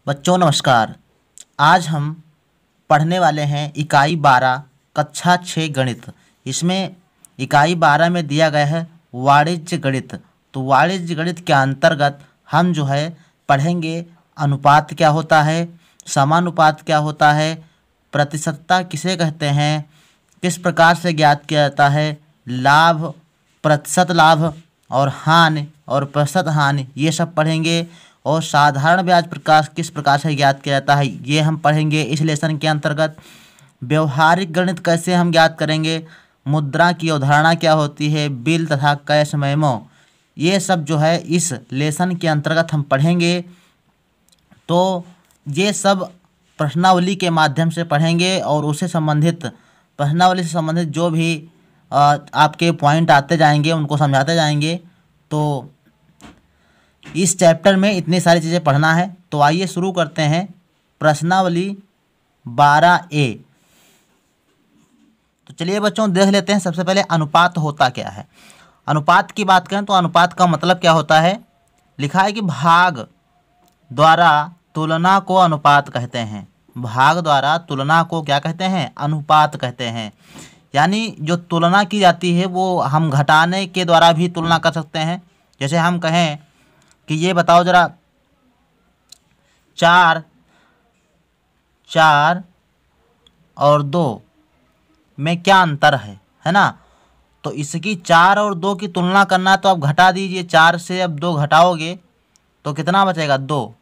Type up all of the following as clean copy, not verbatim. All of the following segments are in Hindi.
बच्चों नमस्कार। आज हम पढ़ने वाले हैं इकाई 12 कक्षा 6 गणित। इसमें इकाई 12 में दिया गया है वाणिज्य गणित। तो वाणिज्य गणित के अंतर्गत हम जो है पढ़ेंगे अनुपात क्या होता है, समानुपात क्या होता है, प्रतिशतता किसे कहते हैं, किस प्रकार से ज्ञात किया जाता है, लाभ, प्रतिशत लाभ और हानि और प्रतिशत हानि ये सब पढ़ेंगे। और साधारण ब्याज प्रकाश किस प्रकार से ज्ञात किया जाता है ये हम पढ़ेंगे इस लेसन के अंतर्गत। व्यवहारिक गणित कैसे हम ज्ञात करेंगे, मुद्रा की अवधारणा क्या होती है, बिल तथा कैश मेमो, ये सब जो है इस लेसन के अंतर्गत हम पढ़ेंगे। तो ये सब प्रश्नावली के माध्यम से पढ़ेंगे और उससे संबंधित प्रश्नावली से संबंधित जो भी आपके पॉइंट आते जाएंगे उनको समझाते जाएंगे। तो इस चैप्टर में इतनी सारी चीज़ें पढ़ना है। तो आइए शुरू करते हैं प्रश्नावली 12A। तो चलिए बच्चों देख लेते हैं सबसे पहले अनुपात होता क्या है। अनुपात की बात करें तो अनुपात का मतलब क्या होता है, लिखा है कि भाग द्वारा तुलना को अनुपात कहते हैं। भाग द्वारा तुलना को क्या कहते हैं, अनुपात कहते हैं। यानी जो तुलना की जाती है वो हम घटाने के द्वारा भी तुलना कर सकते हैं। जैसे हम कहें कि ये बताओ जरा 4 और 2 में क्या अंतर है ना। तो इसकी 4 और 2 की तुलना करना है तो आप घटा दीजिए, 4 से अब 2 घटाओगे तो कितना बचेगा, 2।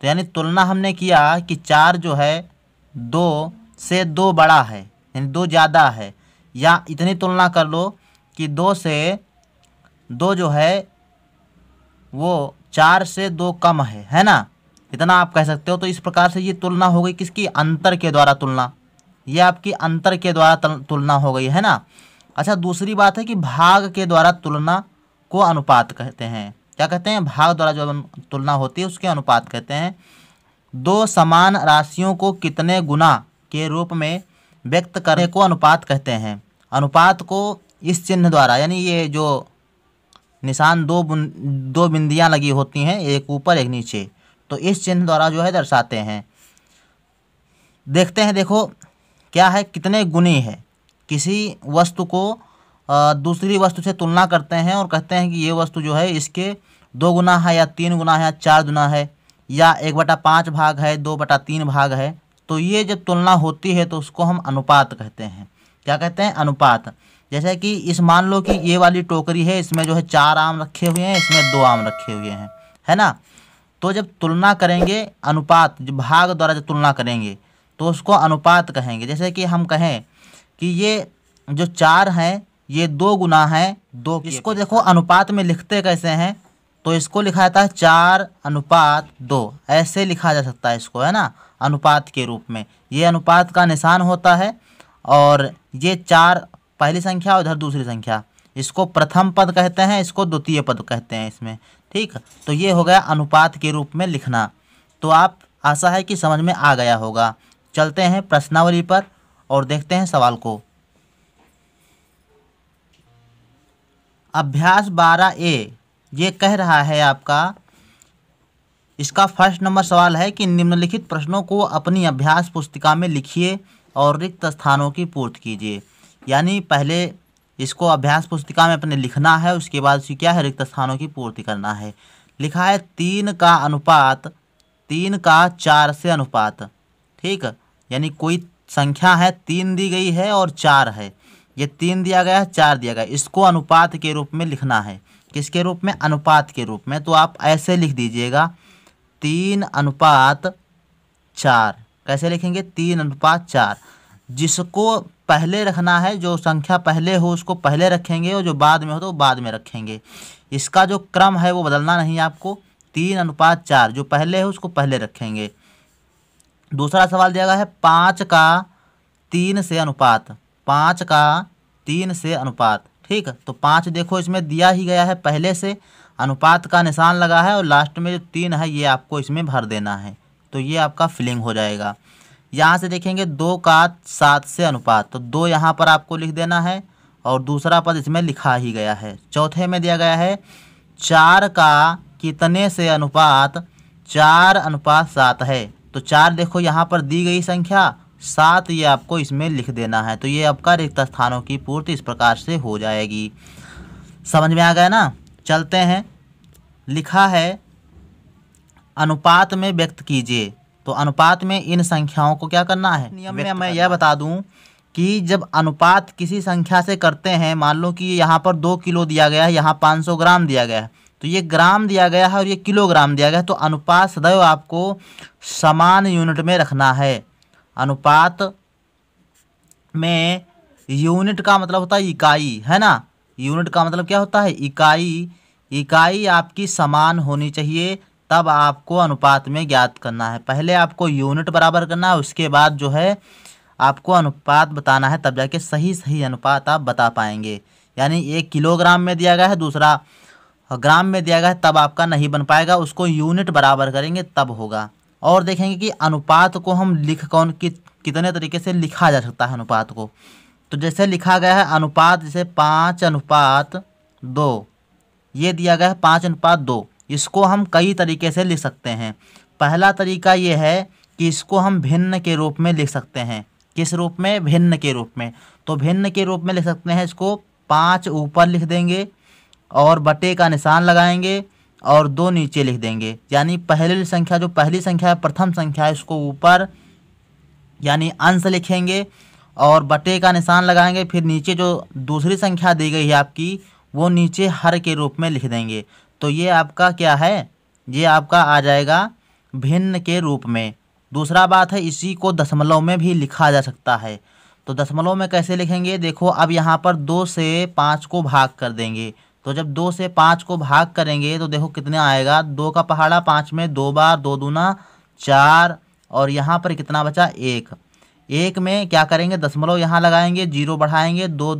तो यानी तुलना हमने किया कि 4 जो है 2 से 2 बड़ा है, यानी 2 ज़्यादा है। या इतनी तुलना कर लो कि 2 से 2 जो है वो 4 से 2 कम है ना, इतना आप कह सकते हो। तो इस प्रकार से ये तुलना हो गई किसकी, अंतर के द्वारा तुलना, ये आपकी अंतर के द्वारा तुलना हो गई है ना। अच्छा, दूसरी बात है कि भाग के द्वारा तुलना को अनुपात कहते हैं। क्या कहते हैं, भाग द्वारा जो तुलना होती है उसके अनुपात कहते हैं। दो समान राशियों को कितने गुना के रूप में व्यक्त करने को अनुपात कहते हैं। अनुपात को इस चिन्ह द्वारा, यानी ये जो निशान दो बिंदियां लगी होती हैं, एक ऊपर एक नीचे, तो इस चिन्ह द्वारा जो है दर्शाते हैं। देखते हैं, देखो क्या है, कितने गुनी है। किसी वस्तु को दूसरी वस्तु से तुलना करते हैं और कहते हैं कि ये वस्तु जो है इसके 2 गुना है या 3 गुना है या 4 गुना है या 1/5 भाग है, 2/3 भाग है। तो ये जब तुलना होती है तो उसको हम अनुपात कहते हैं। क्या कहते हैं, अनुपात। जैसे कि इस मान लो कि ये वाली टोकरी है, इसमें जो है 4 आम रखे हुए हैं, इसमें 2 आम रखे हुए हैं, है ना। तो जब तुलना करेंगे अनुपात, जब भाग द्वारा जब तुलना करेंगे तो उसको अनुपात कहेंगे। जैसे कि हम कहें कि ये जो 4 हैं ये 2 गुना है 2। इसको देखो अनुपात में लिखते कैसे हैं, तो इसको लिखा जाता है 4:2, ऐसे लिखा जा सकता है इसको, है ना, अनुपात के रूप में। ये अनुपात का निशान होता है और ये 4 पहली संख्या, उधर दूसरी संख्या, इसको प्रथम पद कहते हैं, इसको द्वितीय पद कहते हैं इसमें, ठीक। तो ये हो गया अनुपात के रूप में लिखना। तो आप आशा है कि समझ में आ गया होगा। चलते हैं प्रश्नावली पर और देखते हैं सवाल को। अभ्यास 12A ये कह रहा है आपका, इसका फर्स्ट नंबर सवाल है कि निम्नलिखित प्रश्नों को अपनी अभ्यास पुस्तिका में लिखिए और रिक्त स्थानों की पूर्ति कीजिए। यानी पहले इसको अभ्यास पुस्तिका में अपने लिखना है, उसके बाद उसकी क्या है, रिक्त स्थानों की पूर्ति करना है। लिखा है 3 का अनुपात 3 का 4 से अनुपात, ठीक। यानी कोई संख्या है, 3 दी गई है और 4 है, ये 3 दिया गया है 4 दिया गया, इसको अनुपात के रूप में लिखना है। किसके रूप में, अनुपात के रूप में। तो आप ऐसे लिख दीजिएगा 3:4। कैसे लिखेंगे, 3:4। जिसको पहले रखना है, जो संख्या पहले हो उसको पहले रखेंगे और जो बाद में हो तो बाद में रखेंगे। इसका जो क्रम है वो बदलना नहीं आपको, 3:4, जो पहले है उसको पहले रखेंगे। दूसरा सवाल दिया गया है 5 का 3 से अनुपात, 5 का 3 से अनुपात, ठीक। तो 5 देखो इसमें दिया ही गया है पहले से, अनुपात का निशान लगा है और लास्ट में जो 3 है ये आपको इसमें भर देना है। तो ये आपका फिलिंग हो जाएगा। यहाँ से देखेंगे 2 का 7 से अनुपात, तो 2 यहाँ पर आपको लिख देना है और दूसरा पद इसमें लिखा ही गया है। चौथे में दिया गया है 4 का कितने से अनुपात 4:7 है। तो 4 देखो यहाँ पर दी गई संख्या, 7 ये आपको इसमें लिख देना है। तो ये आपका रिक्त स्थानों की पूर्ति इस प्रकार से हो जाएगी। समझ में आ गया ना। चलते हैं, लिखा है अनुपात में व्यक्त कीजिए। तो अनुपात में इन संख्याओं को क्या करना है, नियम में मैं यह बता दूं कि जब अनुपात किसी संख्या से करते हैं, मान लो कि यहाँ पर 2 किलो दिया गया है, यहाँ 500 ग्राम दिया गया है, तो ये ग्राम दिया गया है और ये किलोग्राम दिया गया है, तो अनुपात सदैव आपको समान यूनिट में रखना है। अनुपात में यूनिट का मतलब होता है इकाई, है ना। यूनिट का मतलब क्या होता है, इकाई। इकाई आपकी समान होनी चाहिए, तब आपको अनुपात में ज्ञात करना है। पहले आपको यूनिट बराबर करना है, उसके बाद जो है आपको अनुपात बताना है, तब जाके सही सही अनुपात आप बता पाएंगे। यानी 1 किलोग्राम में दिया गया है, दूसरा ग्राम में दिया गया है, तब आपका नहीं बन पाएगा। उसको यूनिट बराबर करेंगे तब होगा। और देखेंगे कि अनुपात को हम कितने तरीके से लिखा जा सकता है अनुपात को। तो जैसे लिखा गया है अनुपात, जैसे 5:2 ये दिया गया है, 5:2। इसको हम कई तरीके से लिख सकते हैं। पहला तरीका ये है कि इसको हम भिन्न के रूप में लिख सकते हैं। किस रूप में, भिन्न के रूप में। तो भिन्न के रूप में लिख सकते हैं, इसको 5 ऊपर लिख देंगे और बटे का निशान लगाएंगे और 2 नीचे लिख देंगे। यानी पहली संख्या, जो पहली संख्या है, प्रथम संख्या है, इसको ऊपर यानी अंश लिखेंगे और बटे का निशान लगाएंगे। फिर नीचे जो दूसरी संख्या दी गई है आपकी, वो नीचे हर के रूप में लिख देंगे। तो ये आपका क्या है, ये आपका आ जाएगा भिन्न के रूप में। दूसरा बात है, इसी को दशमलव में भी लिखा जा सकता है। तो दशमलव में कैसे लिखेंगे, देखो अब यहाँ पर 2 से 5 को भाग कर देंगे। तो जब 2 से 5 को भाग करेंगे तो देखो कितना आएगा, 2 का पहाड़ा 5 में 2 बार, 2 दूना 4 और यहाँ पर कितना बचा 1। 1 में क्या करेंगे, दशमलव यहाँ लगाएंगे, 0 बढ़ाएंगे, 2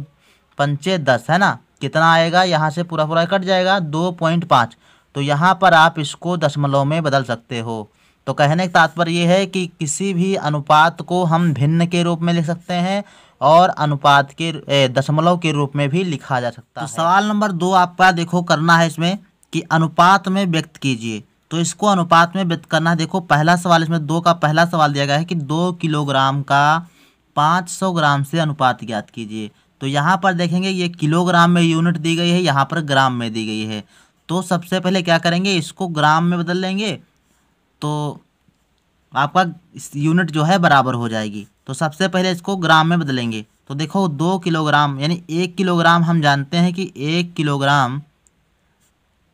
पंचे 10, है ना। कितना आएगा, यहाँ से पूरा पूरा कट जाएगा, 2.5। तो यहाँ पर आप इसको दशमलव में बदल सकते हो। तो कहने का तात्पर्य ये है कि किसी भी अनुपात को हम भिन्न के रूप में लिख सकते हैं और अनुपात के दशमलव के रूप में भी लिखा जा सकता है। तो सवाल नंबर 2 आपका देखो करना है इसमें कि अनुपात में व्यक्त कीजिए। तो इसको अनुपात में व्यक्त करना है। देखो पहला सवाल, इसमें 2 का पहला सवाल दिया गया है कि 2 किलोग्राम का 500 ग्राम से अनुपात ज्ञात कीजिए। तो यहाँ पर देखेंगे ये किलोग्राम में यूनिट दी गई है, यहाँ पर ग्राम में दी गई है। तो सबसे पहले क्या करेंगे, इसको ग्राम में बदल लेंगे तो आपका यूनिट जो है बराबर हो जाएगी। तो सबसे पहले इसको ग्राम में बदलेंगे। तो देखो 2 किलोग्राम यानी 1 किलोग्राम, हम जानते हैं कि 1 किलोग्राम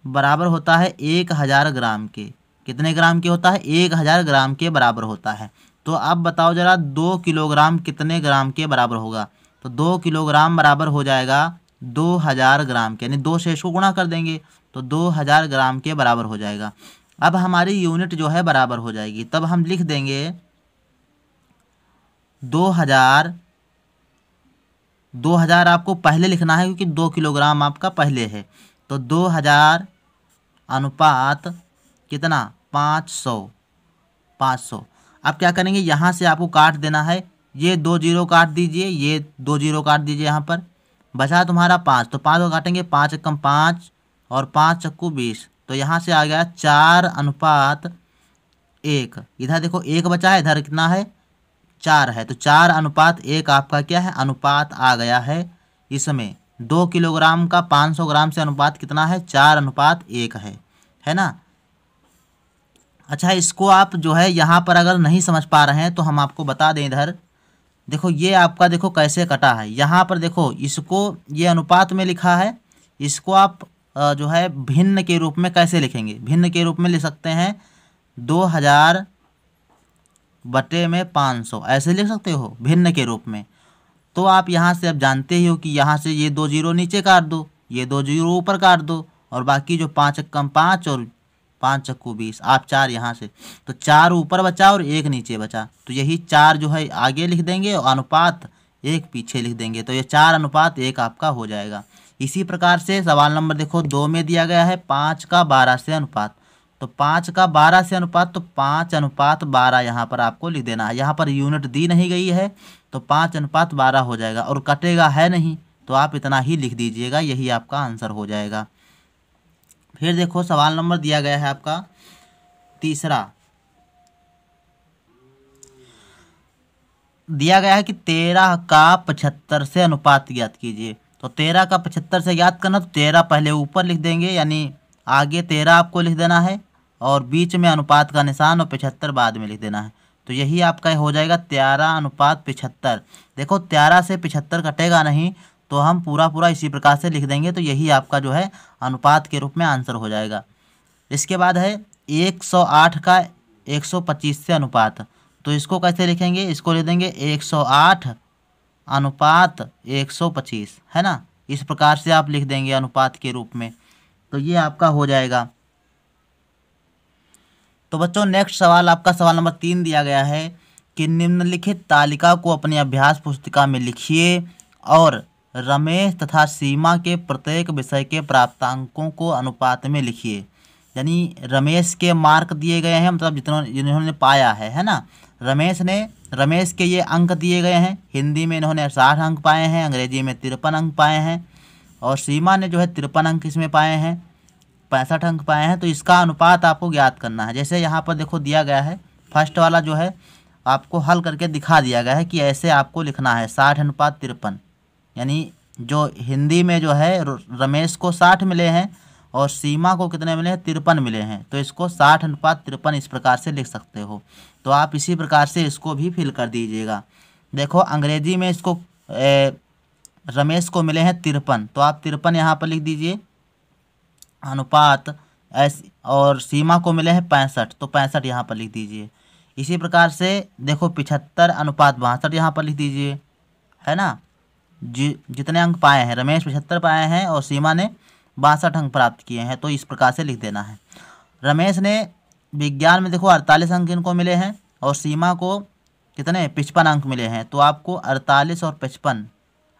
बराबर होता है 1000 ग्राम के। कितने ग्राम के होता है, 1000 ग्राम के बराबर होता है। तो अब बताओ जरा 2 किलोग्राम कितने ग्राम के बराबर होगा। तो 2 किलोग्राम बराबर हो जाएगा 2000 ग्राम के, यानी 2 से इसको गुणा कर देंगे तो 2000 ग्राम के बराबर हो जाएगा। अब हमारी यूनिट जो है बराबर हो जाएगी। तब हम लिख देंगे 2000 आपको पहले लिखना है क्योंकि 2 किलोग्राम आपका पहले है। तो 2000 अनुपात कितना 500। अब क्या करेंगे, यहाँ से आपको काट देना है, ये 2 जीरो काट दीजिए, ये 2 जीरो काट दीजिए। यहाँ पर बचा तुम्हारा 5, तो 5 को काटेंगे, 5 एकम 5 और 5 चक्कू 20। तो यहाँ से आ गया 4:1। इधर देखो 1 बचा है, इधर कितना है 4 है। तो 4:1 आपका क्या है, अनुपात आ गया है। इसमें 2 किलोग्राम का 500 ग्राम से अनुपात कितना है, 4:1 है ना। अच्छा, इसको आप जो है यहाँ पर अगर नहीं समझ पा रहे हैं तो हम आपको बता दें। इधर देखो ये आपका देखो कैसे कटा है। यहाँ पर देखो इसको ये अनुपात में लिखा है, इसको आप जो है भिन्न के रूप में कैसे लिखेंगे, भिन्न के रूप में लिख सकते हैं 2000 बटे में 500, ऐसे लिख सकते हो भिन्न के रूप में। तो आप यहाँ से अब जानते ही हो कि यहाँ से ये 2 जीरो नीचे काट दो, ये 2 जीरो ऊपर काट दो और बाकी जो 5 एकम 5 और 5 चक्कू 20, आप 4 यहाँ से, तो 4 ऊपर बचा और 1 नीचे बचा। तो यही 4 जो है आगे लिख देंगे और अनुपात 1 पीछे लिख देंगे। तो ये 4:1 आपका हो जाएगा। इसी प्रकार से सवाल नंबर देखो 2 में दिया गया है 5 का 12 से अनुपात। तो 5 का 12 से अनुपात, तो 5:12 यहाँ पर आपको लिख देना है। यहाँ पर यूनिट दी नहीं गई है तो 5:12 हो जाएगा और कटेगा है नहीं, तो आप इतना ही लिख दीजिएगा, यही आपका आंसर हो जाएगा। फिर देखो सवाल नंबर दिया गया है आपका तीसरा दिया गया है कि 13 का 75 से अनुपात ज्ञात कीजिए। तो 13 का 75 से ज्ञात करना, तो 13 पहले ऊपर लिख देंगे, यानी आगे 13 आपको लिख देना है और बीच में अनुपात का निशान और 75 बाद में लिख देना है। तो यही आपका हो जाएगा 13:75। देखो 13 से 75 कटेगा नहीं, तो हम पूरा पूरा इसी प्रकार से लिख देंगे। तो यही आपका जो है अनुपात के रूप में आंसर हो जाएगा। इसके बाद है 108 का 125 से अनुपात। तो इसको कैसे लिखेंगे? इसको लिख देंगे 108:125, है ना। इस प्रकार से आप लिख देंगे अनुपात के रूप में। तो ये आपका हो जाएगा। तो बच्चों नेक्स्ट सवाल आपका सवाल नंबर 3 दिया गया है कि निम्नलिखित तालिका को अपनी अभ्यास पुस्तिका में लिखिए और रमेश तथा सीमा के प्रत्येक विषय के प्राप्तांकों को अनुपात में लिखिए। यानी रमेश के मार्क दिए गए हैं, मतलब जिन्होंने पाया है ना। रमेश के ये अंक दिए गए हैं। हिंदी में इन्होंने 60 अंक पाए हैं, अंग्रेजी में 53 अंक पाए हैं, और सीमा ने जो है 53 अंक इसमें पाए हैं, 65 अंक पाए हैं। तो इसका अनुपात आपको ज्ञात करना है। जैसे यहाँ पर देखो दिया गया है, फर्स्ट वाला जो है आपको हल करके दिखा दिया गया है कि ऐसे आपको लिखना है 60:53। यानी जो हिंदी में जो है रमेश को 60 मिले हैं और सीमा को कितने मिले हैं? 53 मिले हैं। तो इसको 60:53 इस प्रकार से लिख सकते हो। तो आप इसी प्रकार से इसको भी फिल कर दीजिएगा। देखो अंग्रेजी में इसको रमेश को मिले हैं 53, तो आप 53 यहाँ पर लिख दीजिए अनुपात ऐसे, और सीमा को मिले हैं 65, तो 65 यहाँ पर लिख दीजिए। इसी प्रकार से देखो 75:62 यहाँ पर लिख दीजिए, है ना। जितने अंक पाए हैं, रमेश 75 पाए हैं और सीमा ने 62 अंक प्राप्त किए हैं। तो इस प्रकार से लिख देना है। रमेश ने विज्ञान में देखो 48 अंक इनको मिले हैं और सीमा को कितने 55 अंक मिले हैं। तो आपको 48 और 55,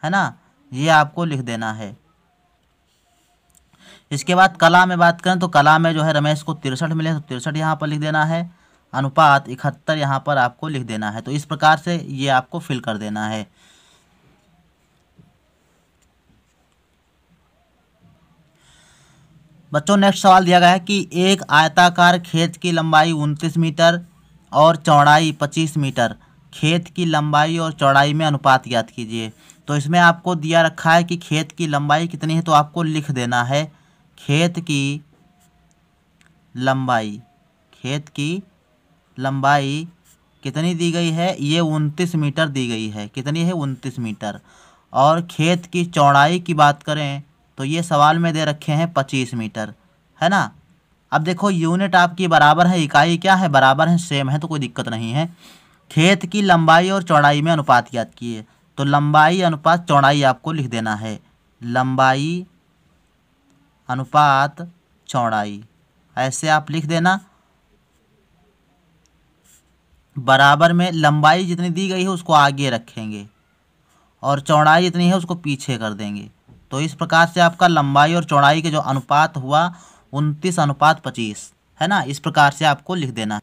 है ना, ये आपको लिख देना है। इसके बाद कला में बात करें तो कला में जो है रमेश को 63 मिले, तो 63 यहाँ पर लिख देना है। अनुपात 71 यहाँ पर आपको लिख देना है। तो इस प्रकार से ये आपको फिल कर देना है। बच्चों नेक्स्ट सवाल दिया गया है कि एक आयताकार खेत की लंबाई 29 मीटर और चौड़ाई 25 मीटर, खेत की लंबाई और चौड़ाई में अनुपात ज्ञात कीजिए। तो इसमें आपको दिया रखा है कि खेत की लंबाई कितनी है, तो आपको लिख देना है खेत की लंबाई कितनी दी गई है? ये 29 मीटर दी गई है। कितनी है? 29 मीटर। और खेत की चौड़ाई की बात करें तो ये सवाल में दे रखे हैं 25 मीटर, है ना। अब देखो यूनिट आपकी बराबर है, इकाई क्या है? बराबर है, सेम है, तो कोई दिक्कत नहीं है। खेत की लंबाई और चौड़ाई में अनुपात ज्ञात किए, तो लंबाई अनुपात चौड़ाई आपको लिख देना है। लंबाई अनुपात चौड़ाई ऐसे आप लिख देना। बराबर में लंबाई जितनी दी गई है उसको आगे रखेंगे और चौड़ाई जितनी है उसको पीछे कर देंगे। तो इस प्रकार से आपका लंबाई और चौड़ाई के जो अनुपात हुआ 29:25, है ना। इस प्रकार से आपको लिख देना।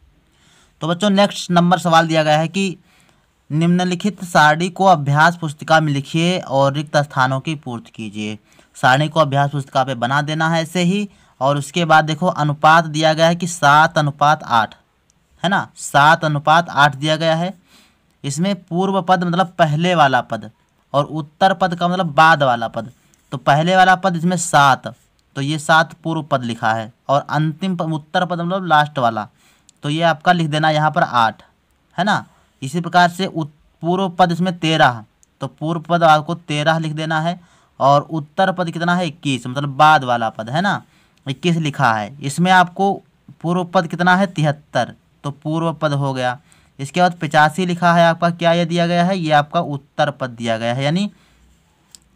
तो बच्चों नेक्स्ट नंबर सवाल दिया गया है कि निम्नलिखित सारणी को अभ्यास पुस्तिका में लिखिए और रिक्त स्थानों की पूर्ति कीजिए। सारणी को अभ्यास पुस्तिका पे बना देना है ऐसे ही। और उसके बाद देखो अनुपात दिया गया है कि 7:8, है ना। 7:8 दिया गया है। इसमें पूर्व पद मतलब पहले वाला पद और उत्तर पद का मतलब बाद वाला पद। तो पहले वाला पद इसमें 7, तो ये 7 पूर्व पद लिखा है, और अंतिम उत्तर पद मतलब लास्ट वाला, तो ये आपका लिख देना यहाँ पर 8, है ना। इसी प्रकार से पूर्व पद इसमें 13, तो पूर्व पद आपको 13 लिख देना है, और उत्तर पद कितना है? 21, मतलब बाद वाला पद, है ना, 21 लिखा है। इसमें आपको पूर्व पद कितना है? 73, तो पूर्व पद हो गया। इसके बाद 85 लिखा है आपका, क्या ये दिया गया है? ये आपका उत्तर पद दिया गया है। यानी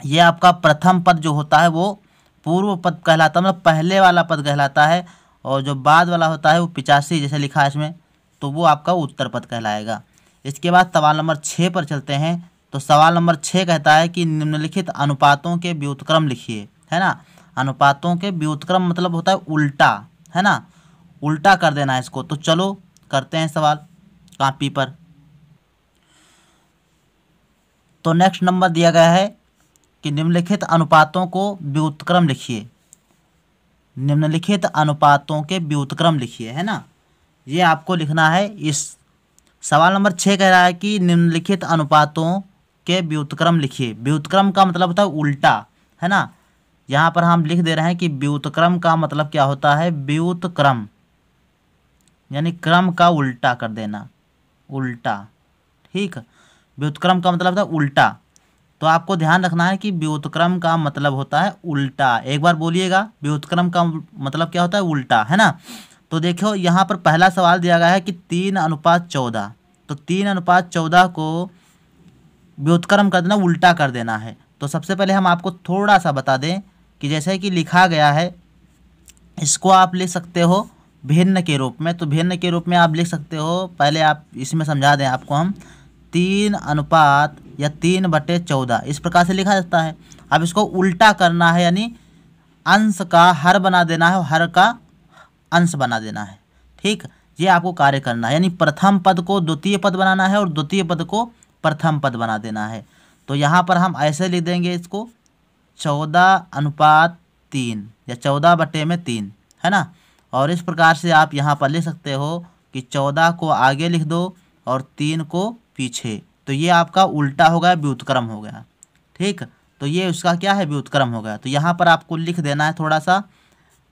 ये आपका प्रथम पद जो होता है वो पूर्व पद कहलाता है, मतलब पहले वाला पद कहलाता है, और जो बाद वाला होता है वो 85 जैसे लिखा है इसमें, तो वो आपका उत्तर पद कहलाएगा। इसके बाद सवाल नंबर 6 पर चलते हैं। तो सवाल नंबर 6 कहता है कि निम्नलिखित अनुपातों के व्युत्क्रम लिखिए, है ना। अनुपातों के व्युत्क्रम मतलब होता है उल्टा, है ना, उल्टा कर देना है इसको। तो चलो करते हैं सवाल कॉपी पर। तो नेक्स्ट नंबर दिया गया है कि निम्नलिखित अनुपातों को व्युत्क्रम लिखिए। निम्नलिखित अनुपातों के व्युत्क्रम लिखिए, है ना। ये आपको लिखना है। इस सवाल नंबर 6 कह रहा है कि निम्नलिखित अनुपातों के व्युत्क्रम लिखिए। व्युत्क्रम का मतलब होता है उल्टा, है ना। यहाँ पर हम लिख दे रहे हैं कि व्युत्क्रम का मतलब क्या होता है। व्युत्क्रम यानी क्रम का उल्टा कर देना, उल्टा। ठीक, व्युत्क्रम का मतलब होता है उल्टा। तो आपको ध्यान रखना है कि व्युत्क्रम का मतलब होता है उल्टा। एक बार बोलिएगा, व्युत्क्रम का मतलब क्या होता है, उल्टा, है ना। तो देखो यहाँ पर पहला सवाल दिया गया है कि 3:14। तो 3:14 को व्युत्क्रम कर देना, उल्टा कर देना है। तो सबसे पहले हम आपको थोड़ा सा बता दें कि जैसे कि लिखा गया है, इसको आप लिख सकते हो भिन्न के रूप में। तो भिन्न के रूप में आप लिख सकते हो, पहले आप इसमें समझा दें आपको हम। 3 या 3/14 इस प्रकार से लिखा जाता है। अब इसको उल्टा करना है, यानी अंश का हर बना देना है और हर का अंश बना देना है। ठीक, ये आपको कार्य करना है, यानी प्रथम पद को द्वितीय पद बनाना है और द्वितीय पद को प्रथम पद बना देना है। तो यहाँ पर हम ऐसे लिख देंगे इसको 14:3 या 14/3, है ना। और इस प्रकार से आप यहाँ पर लिख सकते हो कि 14 को आगे लिख दो और 3 को पीछे। तो ये आपका उल्टा हो गया, व्युत्क्रम हो गया। ठीक, तो ये उसका क्या है, व्युत्क्रम हो गया। तो यहाँ पर आपको लिख देना है थोड़ा सा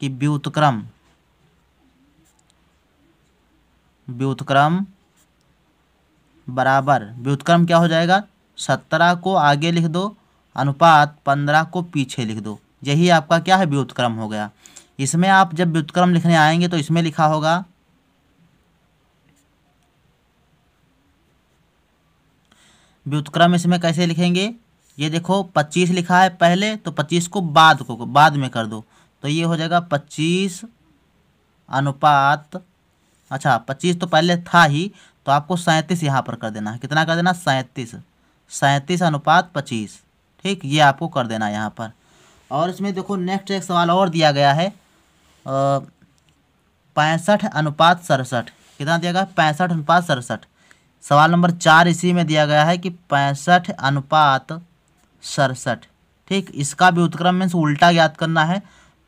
कि व्युत्क्रम, व्युत्क्रम बराबर, व्युत्क्रम क्या हो जाएगा, 17 को आगे लिख दो अनुपात 15 को पीछे लिख दो। यही आपका क्या है, व्युत्क्रम हो गया। इसमें आप जब व्युत्क्रम लिखने आएंगे तो इसमें लिखा होगा, व्युत्क्रम इसमें कैसे लिखेंगे, ये देखो 25 लिखा है पहले, तो 25 को बाद में कर दो। तो ये हो जाएगा 25 अनुपात, अच्छा 25 तो पहले था ही, तो आपको 37 यहाँ पर कर देना है। कितना कर देना, 37:25। ठीक, ये आपको कर देना है यहाँ पर। और इसमें देखो नेक्स्ट एक सवाल और दिया गया है 65:67। कितना दिया गया, 65:67। सवाल नंबर 4 इसी में दिया गया है कि 65:67। ठीक, इसका व्युत्क्रम मीन्स उल्टा याद करना है।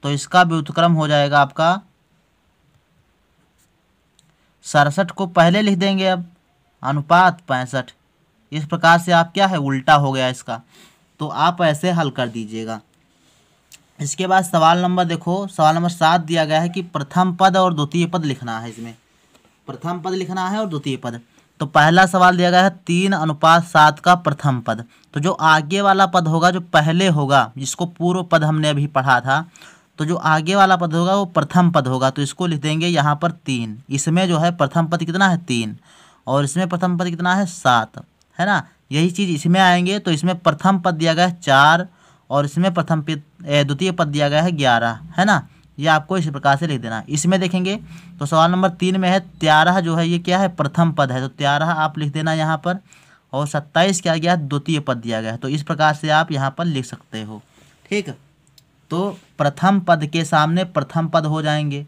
तो इसका व्युत्क्रम हो जाएगा आपका 67 को पहले लिख देंगे, अब अनुपात 65। इस प्रकार से आप क्या है, उल्टा हो गया इसका। तो आप ऐसे हल कर दीजिएगा। इसके बाद सवाल नंबर देखो, सवाल नंबर 7 दिया गया है कि प्रथम पद और द्वितीय पद लिखना है। इसमें प्रथम पद लिखना है और द्वितीय पद। तो पहला सवाल दिया गया है 3:7 का प्रथम पद। तो जो आगे वाला पद होगा, जो पहले होगा, जिसको पूर्व पद हमने अभी पढ़ा था, तो जो आगे वाला पद होगा वो प्रथम पद होगा। तो इसको लिख देंगे यहाँ पर 3। इसमें जो है प्रथम पद कितना है, 3, और इसमें प्रथम पद कितना है, 7, है ना। यही चीज़ इसमें आएंगे तो इसमें प्रथम पद दिया गया है 4 और इसमें द्वितीय पद दिया गया है 11, है ना। ये आपको इस प्रकार से लिख देना है। इसमें देखेंगे तो सवाल नंबर 3 में है 13 जो है ये क्या है, प्रथम पद है। तो 13 आप लिख देना यहाँ पर, और 27 क्या गया, द्वितीय पद दिया गया है। तो इस प्रकार से आप यहाँ पर लिख सकते हो। ठीक, तो प्रथम पद के सामने प्रथम पद हो जाएंगे।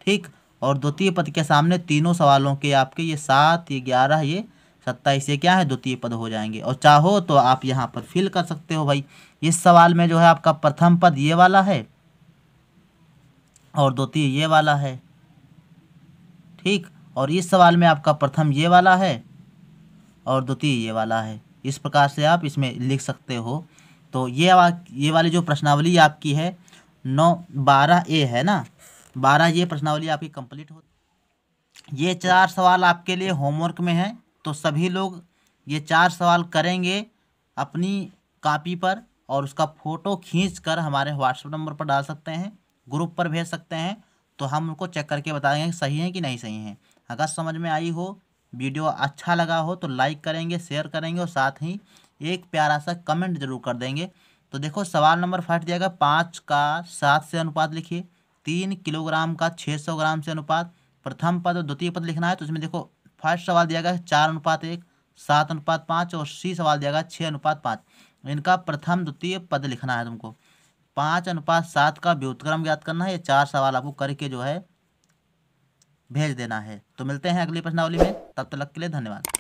ठीक, और द्वितीय पद के सामने तीनों सवालों के आपके ये 7, ये 11, ये 27, ये क्या है, द्वितीय पद हो जाएंगे। और चाहो तो आप यहाँ पर फिल कर सकते हो भाई। इस सवाल में जो है आपका प्रथम पद ये वाला है और द्वितीय ये वाला है। ठीक, और इस सवाल में आपका प्रथम ये वाला है और द्वितीय ये वाला है। इस प्रकार से आप इसमें लिख सकते हो। तो ये वाली जो प्रश्नावली आपकी है 9-12A है ना, 12 ये प्रश्नावली आपकी कंप्लीट हो। ये 4 सवाल आपके लिए होमवर्क में है। तो सभी लोग ये 4 सवाल करेंगे अपनी कॉपी पर, और उसका फ़ोटो खींच कर हमारे व्हाट्सएप नंबर पर डाल सकते हैं, ग्रुप पर भेज सकते हैं। तो हम उनको चेक करके बताएंगे कि सही है कि नहीं सही है। अगर समझ में आई हो, वीडियो अच्छा लगा हो तो लाइक करेंगे, शेयर करेंगे और साथ ही एक प्यारा सा कमेंट जरूर कर देंगे। तो देखो सवाल नंबर 5 दिया गया 5 का 7 से अनुपात लिखिए, 3 किलोग्राम का 600 ग्राम से अनुपात, प्रथम पद और द्वितीय पद लिखना है। तो इसमें देखो फर्स्ट सवाल दिया गया 4:1, 7:5 और सी सवाल दिया गया 6:5। इनका प्रथम द्वितीय पद लिखना है तुमको। 5:7 का व्युत्क्रम ज्ञात करना है। ये 4 सवाल आपको करके जो है भेज देना है। तो मिलते हैं अगली प्रश्नावली में, तब तक के लिए धन्यवाद।